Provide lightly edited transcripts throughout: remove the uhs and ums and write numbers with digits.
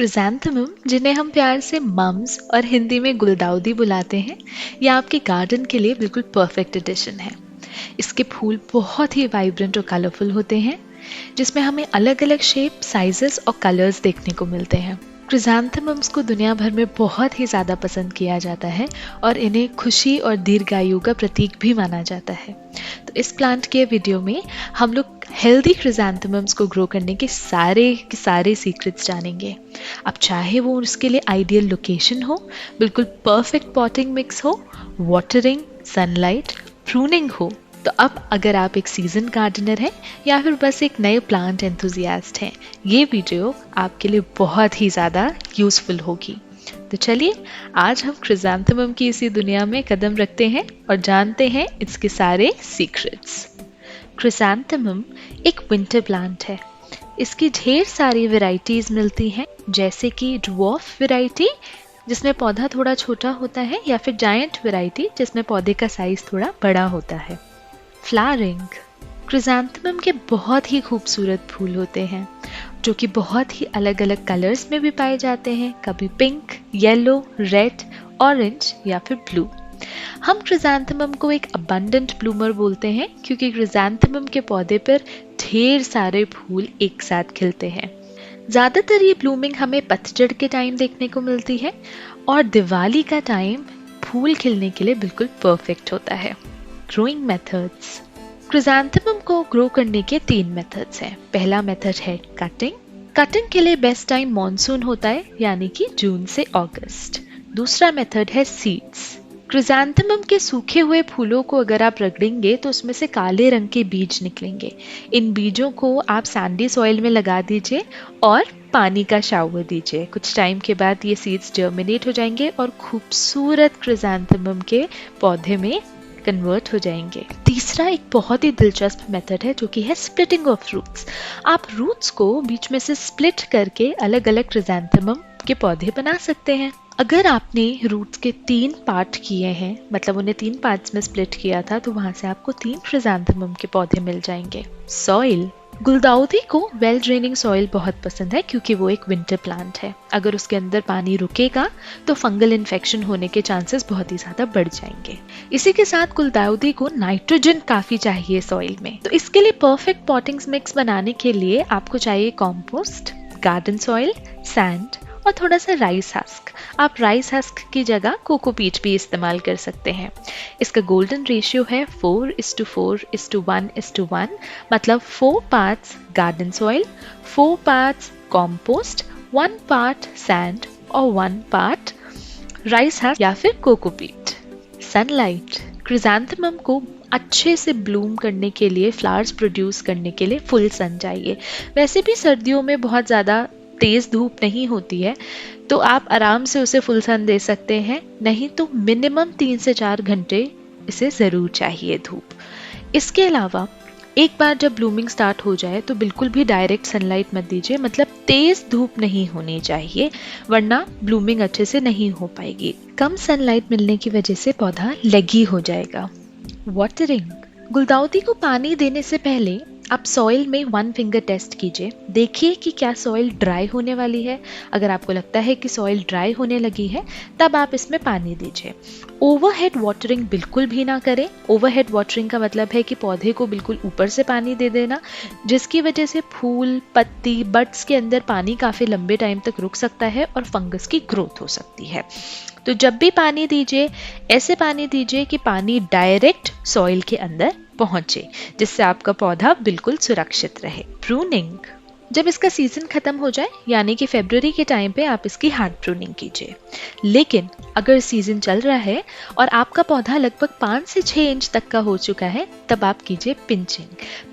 Chrysanthemum, जिन्हें हम प्यार से मम्स और हिंदी में गुलदाउदी बुलाते हैं, ये आपके गार्डन के लिए बिल्कुल परफेक्ट एडिशन है। इसके फूल बहुत ही वाइब्रेंट और कलरफुल होते हैं, जिसमें हमें अलग अलग शेप, साइजेस और कलर्स देखने को मिलते हैं। क्रिसैंथेमम्स को दुनिया भर में बहुत ही ज़्यादा पसंद किया जाता है और इन्हें खुशी और दीर्घायु का प्रतीक भी माना जाता है। तो इस प्लांट के वीडियो में हम लोग हेल्दी क्रिसैंथेमम्स को ग्रो करने के सारे सीक्रेट्स जानेंगे। अब चाहे वो उसके लिए आइडियल लोकेशन हो, बिल्कुल परफेक्ट पॉटिंग मिक्स हो, वाटरिंग, सनलाइट, प्रूनिंग हो, तो अब अगर आप एक सीजन गार्डनर हैं या फिर बस एक नए प्लांट एंथुजियास्ट हैं, ये वीडियो आपके लिए बहुत ही ज़्यादा यूज़फुल होगी। तो चलिए आज हम क्रिसैंथेमम की इसी दुनिया में कदम रखते हैं और जानते हैं इसके सारे सीक्रेट्स। क्रिसैंथेमम एक विंटर प्लांट है। इसकी ढेर सारी वैरायटीज मिलती हैं, जैसे कि ड्वार्फ वैरायटी जिसमें पौधा थोड़ा छोटा होता है, या फिर जायंट वैरायटी जिसमें पौधे का साइज थोड़ा बड़ा होता है। फ्लावरिंग, क्रिसैंथेमम के बहुत ही खूबसूरत फूल होते हैं जो कि बहुत ही अलग अलग कलर्स में भी पाए जाते हैं, कभी पिंक, येलो, रेड, ऑरेंज या फिर ब्लू। हम क्रिसैंथेमम को एक अबंडेंट ब्लूमर बोलते हैं क्योंकि क्रिसैंथेमम के पौधे पर ढेर सारे फूल एक साथ खिलते हैं। ज़्यादातर ये ब्लूमिंग हमें पतझड़ के टाइम देखने को मिलती है और दिवाली का टाइम फूल खिलने के लिए बिल्कुल परफेक्ट होता है। ग्रोइंग मेथड्स, क्रिसैंथेमम को ग्रो करने के 3 मेथड्स हैं। पहला मेथड है कटिंग। कटिंग के लिए बेस्ट टाइम मॉनसून होता है, यानी कि जून से अगस्त। दूसरा मेथड है सीड्स। क्रिसैंथेमम के सूखे हुए फूलों को अगर आप रगड़ेंगे तो उसमें से काले रंग के बीज निकलेंगे। इन बीजों को आप सैंडी सॉइल में लगा दीजिए और पानी का शावर दीजिए। कुछ टाइम के बाद ये सीड्स जर्मिनेट हो जाएंगे और खूबसूरत क्रिसैंथेमम के पौधे में कन्वर्ट हो जाएंगे। तीसरा एक बहुत ही दिलचस्प मेथड है जो कि है स्प्लिटिंग ऑफ रूट्स। आप रूट्स को बीच में से स्प्लिट करके अलग अलग क्रिसैंथेमम के पौधे बना सकते हैं। अगर आपने रूट्स के 3 पार्ट किए हैं, मतलब उन्हें 3 पार्ट्स में स्प्लिट किया था, तो वहां से आपको 3 क्रिसैंथेमम के पौधे मिल जाएंगे। सॉइल, गुलदाउदी को वेल ड्रेनिंग सॉइल बहुत पसंद है क्योंकि वो एक विंटर प्लांट है। अगर उसके अंदर पानी रुकेगा तो फंगल इन्फेक्शन होने के चांसेस बहुत ही ज्यादा बढ़ जाएंगे। इसी के साथ गुलदाउदी को नाइट्रोजन काफी चाहिए सॉइल में, तो इसके लिए परफेक्ट पॉटिंग्स मिक्स बनाने के लिए आपको चाहिए कॉम्पोस्ट, गार्डन सॉइल, सैंड और थोड़ा सा राइस हस्क। आप राइस हस्क की जगह कोकोपीट भी इस्तेमाल कर सकते हैं। इसका गोल्डन रेशियो है 4:4:1:1, मतलब 4 parts garden soil, 4 parts compost, 1 part sand और 1 पार्ट राइस हस्क या फिर कोकोपीट। सनलाइट, क्रिसैंथेमम को अच्छे से ब्लूम करने के लिए, फ्लावर्स प्रोड्यूस करने के लिए फुल सन चाहिए। वैसे भी सर्दियों में बहुत ज़्यादा तेज धूप नहीं होती है, तो आप आराम से उसे फुल सन दे सकते हैं, नहीं तो मिनिमम 3 से 4 घंटे इसे ज़रूर चाहिए धूप। इसके अलावा एक बार जब ब्लूमिंग स्टार्ट हो जाए तो बिल्कुल भी डायरेक्ट सनलाइट मत दीजिए, मतलब तेज धूप नहीं होनी चाहिए, वरना ब्लूमिंग अच्छे से नहीं हो पाएगी। कम सनलाइट मिलने की वजह से पौधा लेगी हो जाएगा। वाटरिंग, गुलदाउदी को पानी देने से पहले आप सॉइल में 1 फिंगर टेस्ट कीजिए। देखिए कि क्या सॉइल ड्राई होने वाली है। अगर आपको लगता है कि सॉइल ड्राई होने लगी है, तब आप इसमें पानी दीजिए। ओवरहेड वाटरिंग बिल्कुल भी ना करें। ओवरहेड वाटरिंग का मतलब है कि पौधे को बिल्कुल ऊपर से पानी दे देना, जिसकी वजह से फूल, पत्ती, बड्स के अंदर पानी काफ़ी लंबे टाइम तक रुक सकता है और फंगस की ग्रोथ हो सकती है। तो जब भी पानी दीजिए, ऐसे पानी दीजिए कि पानी डायरेक्ट सॉइल के अंदर पहुंचे, जिससे आपका पौधा बिल्कुल सुरक्षित रहे। प्रूनिंग, जब इसका सीजन खत्म हो जाए, यानी कि फरवरी के टाइम पे आप इसकी हार्ड प्रूनिंग कीजिए। लेकिन अगर सीजन चल रहा है और आपका पौधा लगभग 5 से 6 इंच तक का हो चुका है, तब आप कीजिए पिंचिंग।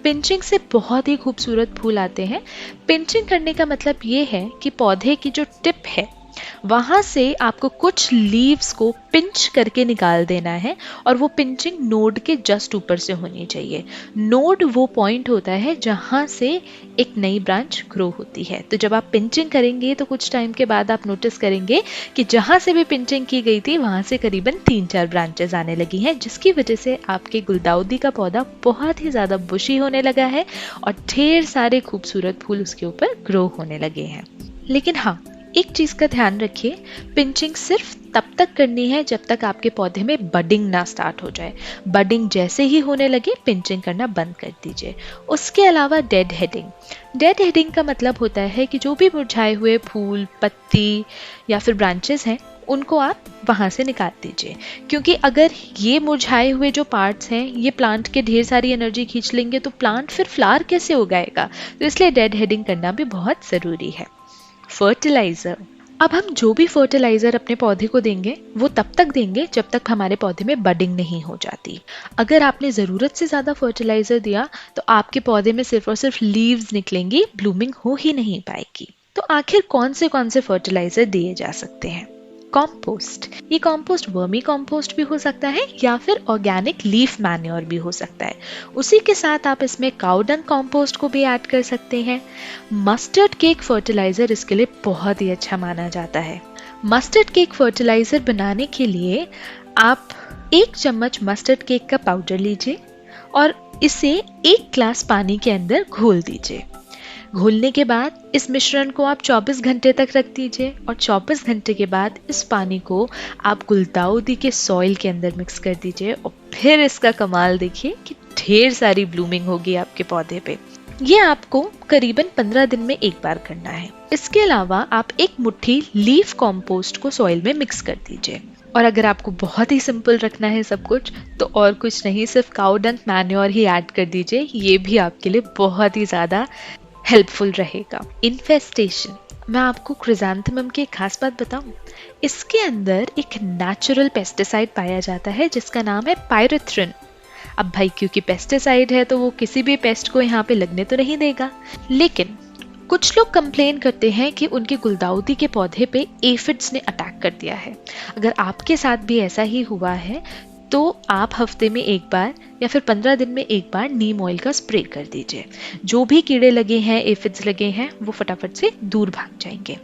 पिंचिंग से बहुत ही खूबसूरत फूल आते हैं। पिंचिंग करने का मतलब ये है कि पौधे की जो टिप है वहां से आपको कुछ लीव्स को पिंच करके निकाल देना है और वो पिंचिंग नोड के जस्ट ऊपर से होनी चाहिए। नोड वो पॉइंट होता है जहां से एक नई ब्रांच ग्रो होती है। तो जब आप पिंचिंग करेंगे तो कुछ टाइम के बाद आप नोटिस करेंगे कि जहां से भी पिंचिंग की गई थी वहां से करीबन 3-4 ब्रांचेस आने लगी हैं, जिसकी वजह से आपके गुलदाउदी का पौधा बहुत ही ज्यादा बुशी होने लगा है और ढेर सारे खूबसूरत फूल उसके ऊपर ग्रो होने लगे हैं। लेकिन हाँ, एक चीज का ध्यान रखिए, पिंचिंग सिर्फ तब तक करनी है जब तक आपके पौधे में बडिंग ना स्टार्ट हो जाए। बडिंग जैसे ही होने लगे पिंचिंग करना बंद कर दीजिए। उसके अलावा डेड हेडिंग का मतलब होता है कि जो भी मुरझाए हुए फूल, पत्ती या फिर ब्रांचेस हैं उनको आप वहां से निकाल दीजिए, क्योंकि अगर ये मुरझाए हुए जो पार्ट्स हैं ये प्लांट के ढेर सारी एनर्जी खींच लेंगे तो प्लांट फिर फ्लावर कैसे उगाएगा। तो इसलिए डेड हेडिंग करना भी बहुत ज़रूरी है। फर्टिलाइज़र, अब हम जो भी फर्टिलाइज़र अपने पौधे को देंगे वो तब तक देंगे जब तक हमारे पौधे में बडिंग नहीं हो जाती। अगर आपने ज़रूरत से ज़्यादा फर्टिलाइज़र दिया तो आपके पौधे में सिर्फ और सिर्फ लीव्स निकलेंगी, ब्लूमिंग हो ही नहीं पाएगी। तो आखिर कौन से फर्टिलाइज़र दिए जा सकते हैं? कॉम्पोस्ट, ये कॉम्पोस्ट वर्मी कॉम्पोस्ट भी हो सकता है या फिर ऑर्गेनिक लीफ मैन्योर भी हो सकता है। उसी के साथ आप इसमें काउ डंग कॉम्पोस्ट को भी ऐड कर सकते हैं। मस्टर्ड केक फर्टिलाइजर इसके लिए बहुत ही अच्छा माना जाता है। मस्टर्ड केक फर्टिलाइजर बनाने के लिए आप 1 चम्मच मस्टर्ड केक का पाउडर लीजिए और इसे 1 ग्लास पानी के अंदर घोल दीजिए। घोलने के बाद इस मिश्रण को आप 24 घंटे तक रख दीजिए और 24 घंटे के बाद इस पानी को आप गुलदाउदी के सॉइल के अंदर मिक्स कर दीजिए और फिर इसका कमाल देखिए कि ढेर सारी ब्लूमिंग होगी आपके पौधे पे। ये आपको करीबन 15 दिन में एक बार करना है। इसके अलावा आप 1 मुट्ठी लीफ कॉम्पोस्ट को सॉइल में मिक्स कर दीजिए। और अगर आपको बहुत ही सिंपल रखना है सब कुछ तो और कुछ नहीं, सिर्फ काउ डंग मैन्योर ही ऐड कर दीजिए। ये भी आपके लिए बहुत ही ज़्यादा हेल्पफुल रहेगा। इन्फेस्टेशन, मैं आपको क्रिसैंथेमम की एक खास बात बताऊं, इसके अंदर एक नेचुरल पेस्टिसाइड पाया जाता है जिसका नाम है पायरेथ्रिन। अब भाई क्योंकि पेस्टिसाइड है तो वो किसी भी पेस्ट को यहाँ पे लगने तो नहीं देगा, लेकिन कुछ लोग कंप्लेन करते हैं कि उनके गुलदाउदी के पौधे पे एफिड्स ने अटैक कर दिया है। अगर आपके साथ भी ऐसा ही हुआ है तो आप हफ्ते में एक बार या फिर 15 दिन में एक बार नीम ऑयल का स्प्रे कर दीजिए। जो भी कीड़े लगे हैं, एफिड्स लगे हैं, वो फटाफट से दूर भाग जाएंगे।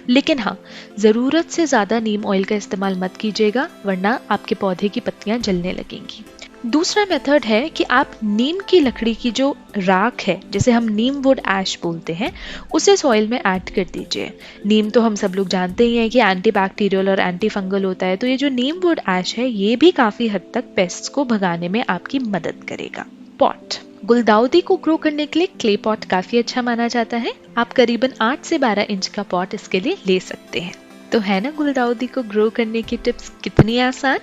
लेकिन हाँ, ज़रूरत से ज़्यादा नीम ऑयल का इस्तेमाल मत कीजिएगा वरना आपके पौधे की पत्तियां जलने लगेंगी। दूसरा मेथड है कि आप नीम की लकड़ी की जो राख है, जिसे हम नीम वुड ऐश बोलते हैं, उसे सॉइल में ऐड कर दीजिए। नीम तो हम सब लोग जानते ही हैं कि एंटीबैक्टीरियल और एंटी फंगल होता है, तो ये जो नीम वुड ऐश है ये भी काफ़ी हद तक पेस्ट्स को भगाने में आपकी मदद करेगा। पॉट, गुलदाउदी को ग्रो करने के लिए क्ले पॉट काफ़ी अच्छा माना जाता है। आप करीबन 8 से 12 इंच का पॉट इसके लिए ले सकते हैं। तो है ना गुलदाउदी को ग्रो करने की टिप्स कितनी आसान।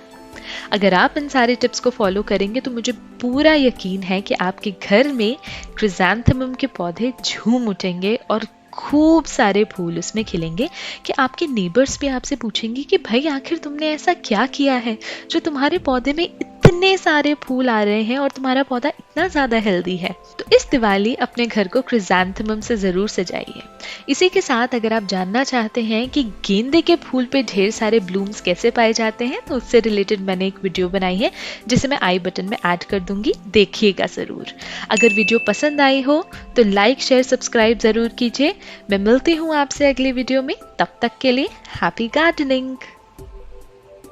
अगर आप इन सारे टिप्स को फॉलो करेंगे तो मुझे पूरा यकीन है कि आपके घर में क्रिसैंथेमम के पौधे झूम उठेंगे और खूब सारे फूल उसमें खिलेंगे कि आपके नेबर्स भी आपसे पूछेंगे कि भाई आखिर तुमने ऐसा क्या किया है जो तुम्हारे पौधे में इतने सारे फूल आ रहे हैं और तुम्हारा पौधा इतना ज़्यादा हेल्दी है। तो इस दिवाली अपने घर को क्रिसैंथेमम से ज़रूर सजाइए। इसी के साथ अगर आप जानना चाहते हैं कि गेंदे के फूल पे ढेर सारे ब्लूम्स कैसे पाए जाते हैं तो उससे रिलेटेड मैंने एक वीडियो बनाई है जिसे मैं आई बटन में ऐड कर दूंगी, देखिएगा ज़रूर। अगर वीडियो पसंद आई हो तो लाइक, शेयर, सब्सक्राइब ज़रूर कीजिए। मैं मिलती हूँ आपसे अगले वीडियो में, तब तक के लिए हैप्पी गार्डनिंग।